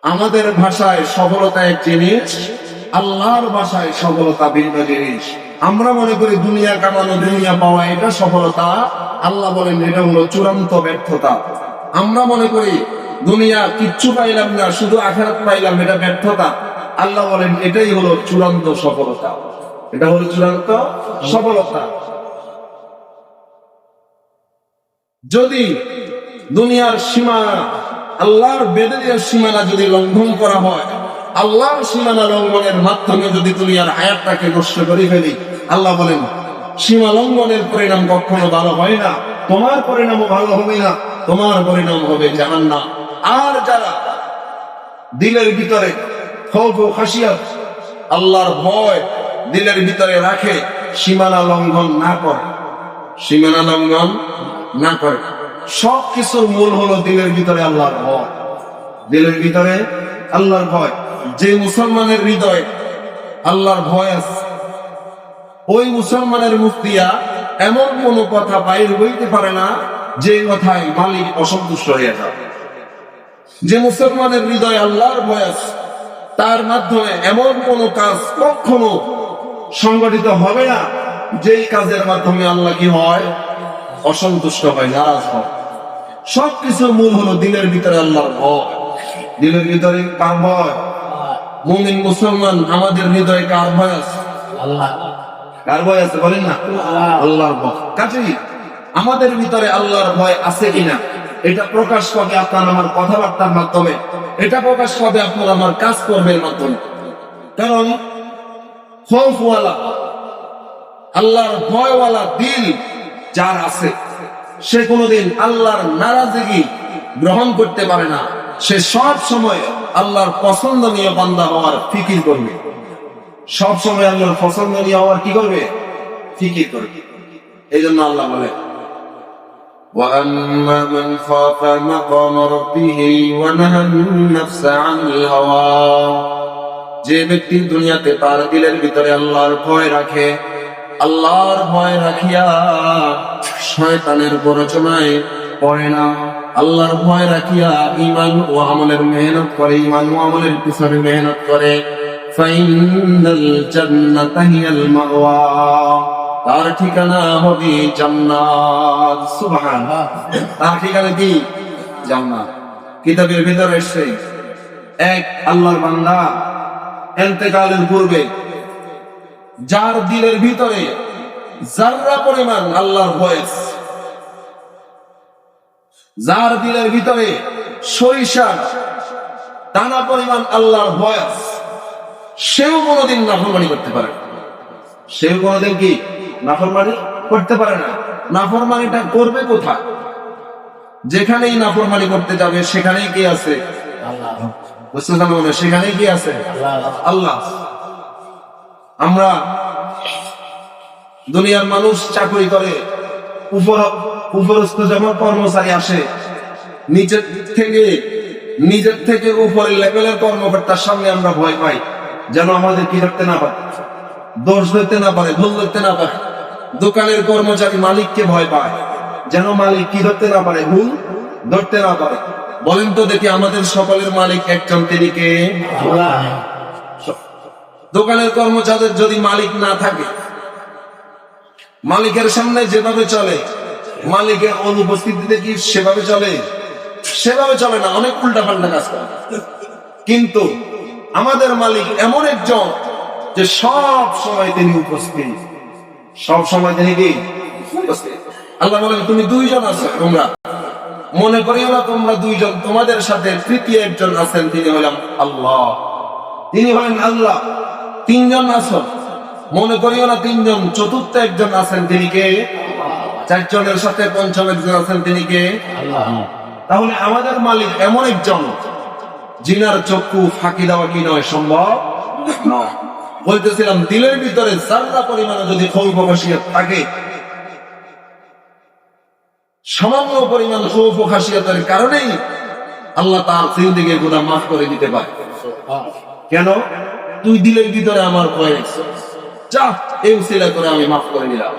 আমাদের ভাষায় সফলতা এক জিনিস, আল্লাহর ভাষায় সফলতা ভিন্ন জিনিস। আমরা মনে করি দুনিয়া কামানো, দুনিয়া পাওয়া এটা সফলতা। আল্লাহ বলেন এটা হলো চূড়ান্ত ব্যর্থতা। আমরা মনে করি দুনিয়া কিচ্ছু পাইলাম না, শুধু আখিরাত পাইলাম, এটা ব্যর্থতা। আল্লাহ বলেন এটাই হলো চূড়ান্ত সফলতা। এটা হলো চূড়ান্ত সফলতা। যদি দুনিয়ার সীমানা, আল্লাহর বেঁধে দেওয়ার সীমানা যদি লঙ্ঘন করা হয়, আল্লাহর সীমানা লঙ্ঘনের মাধ্যমে যদি দুনিয়ার হায়াতটাকে নষ্ট করে ফেলি, আল্লাহ বলেন সীমা লঙ্ঘনের পরিণাম কখনো ভালো হয় না, তোমার পরিণামও ভালো হবে না, তোমার পরিণাম হবে জাহান্নাম। আর যারা দিলের ভিতরে খৌফ ও খাশিয়াত, আল্লাহর ভয় দিলের ভিতরে রাখে, সীমানা লঙ্ঘন না করে, সীমানা লঙ্ঘন না করে। সব কিছুর মূল হলো দিলের ভিতরে আল্লাহর ভয়। দিলের ভিতরে আল্লাহর ভয়। যে মুসলমানের হৃদয়ে আল্লাহর ভয় আছে, ওই মুসলমানের মুখ দিয়া এমন কোন কথা বাইর হইতে পারে না যে কথায় মালিক অসন্তুষ্ট হয়ে যায়। যে মুসলমানের হৃদয়ে আল্লাহর ভয় আছে, তার মাধ্যমে এমন কোন কাজ কখনো সংগঠিত হবে না যেই কাজের মাধ্যমে আল্লাহ কি হয়, অসন্তুষ্ট হয়, নারাজ হয়। সবকিছুর মূল হলো দিলের ভিতরে আল্লাহর ভয়। দিলের ভিতরে কার ভয়? মুমিন মুসলমান আমাদের হৃদয়ে কার ভয় আছে? আল্লাহ। কার ভয় আছে বলেন না? আল্লাহর ভয়। কাজেই আমাদের ভিতরে আল্লাহর ভয় আছে কিনা এটা প্রকাশ পাবে আপনার আমার কথাবার্তার মাধ্যমে, এটা প্রকাশ পাবে আপনার আমার কাজ কর্মের মাধ্যমে। কারণ খৌফওয়ালা, আল্লাহর ভয়ওয়ালা দিল যার আছে, সে কোনোদিন আল্লাহর নারাজগি গ্রহণ করতে পারে না। সে সব সময় আল্লাহর পছন্দনীয় বান্দা হওয়ার ফিকির করবে। সব সময় আল্লাহর পছন্দনীয় হওয়ার কি করবে? ফিকির করবে। এই জন্য আল্লাহ বলে وَأَمَّا مَنْ خَافَ مَقَامَ رَبِّهِ وَنَهَى النَّفْسَ عَنِ الْهَوَى, যে ব্যক্তি দুনিয়াতে তার দিলের ভিতরে আল্লাহর ভয় রাখে, আল্লাহর ভয় রাখিয়া শয়তানের প্ররোচনায় পড়ে না, আল্লাহর ভয় রাখিয়া ঈমান ও আমলের মেহনত করে, ঈমান ও আমলের পিছনে মেহনত করে, ফাইনাল জান্নাতা হিয়াল মাওয়া, তার ঠিকানা হবে জান্নাত। সুবহানাল্লাহ। তার ঠিকানা কি? জান্নাত। কিতাবের ভিতরে এসেছে এক আল্লাহর বান্দা ইন্তেকালের পূর্বে যার দিলের ভিতরে যাররা পরিমাণ আল্লাহর ভয়, যার দিলের ভিতরে সরিষার দানা পরিমাণ আল্লাহর ভয়, সেও কোনোদিন নাফরমানি করতে পারে না। সেও কোনোদিন কি নাফরমানি করতে পারে না। নাফরমানিটা করবে কোথায়? যেখানেই নাফরমানি করতে যাবে সেখানেই কি আছে? আল্লাহ। বুঝতে পারলাম না? সেখানেই কি আছে? আল্লাহ। আমরা দুনিয়ার মানুষ চাকরি করে, উপরস্থ যেমন কর্মচারী আসে, নিজের থেকে উপরের লেভেলের কর্মকর্তার সামনে আমরা ভয় পাই, যেন আমাদের কি ধরতে না পারে, দোষ ধরতে না পারে, ভুল ধরতে না পারে। দোকানের কর্মচারী মালিককে ভয় পায়, যেন মালিক কি ধরতে না পারে, ভুল ধরতে না পারে। বলেন তো দেখি, আমাদের সকলের মালিক একজন, তিনি কে? আল্লাহ। দোকানের কর্মচারীর যদি মালিক না থাকে, মালিকের সামনে যেভাবে চলে, মালিকের অনুপস্থিতিতে কি সেভাবে চলে? সেভাবে চলে না, অনেক উল্টা পাল্টা কাজ করে। কিন্তু আমাদের মালিক এমন একজন যে সব সময় তিনি উপস্থিত, সব সময় তিনি কি উপস্থিত। আল্লাহ বলেন তুমি দুইজন আছো, তোমরা মনে করিও না তোমরা দুইজন, তোমাদের সাথে তৃতীয় একজন আছেন, তিনি হলেন আল্লাহ, তিনি হলেন আল্লাহ। তিনজন আছো, মনে করিও না তিনজন, চতুর্থ একজন আছেন, তিনি কে? চারজনের সাথে পঞ্চম একজন আছেন, তিনি কে? আল্লাহ। তাহলে আমাদের মালিক এমন একজন জিনার চক্ষু ফাঁকি দেওয়া কি নয়, সম্ভব নয়। বলতেছিলাম দিলের ভিতরে যারা পরিমাণে যদি খৌফ ও খাশিয়াত থাকে, সামান্য পরিমাণ খৌফ ও খাশিয়াতের কারণেই আল্লাহ তার জিন্দেগীর গুনাহ মাফ করে দিতে পারে। কেন? তুই দিলের ভিতরে আমার ভয়, যা এই উসিলা করে আমি মাফ করে দিলাম।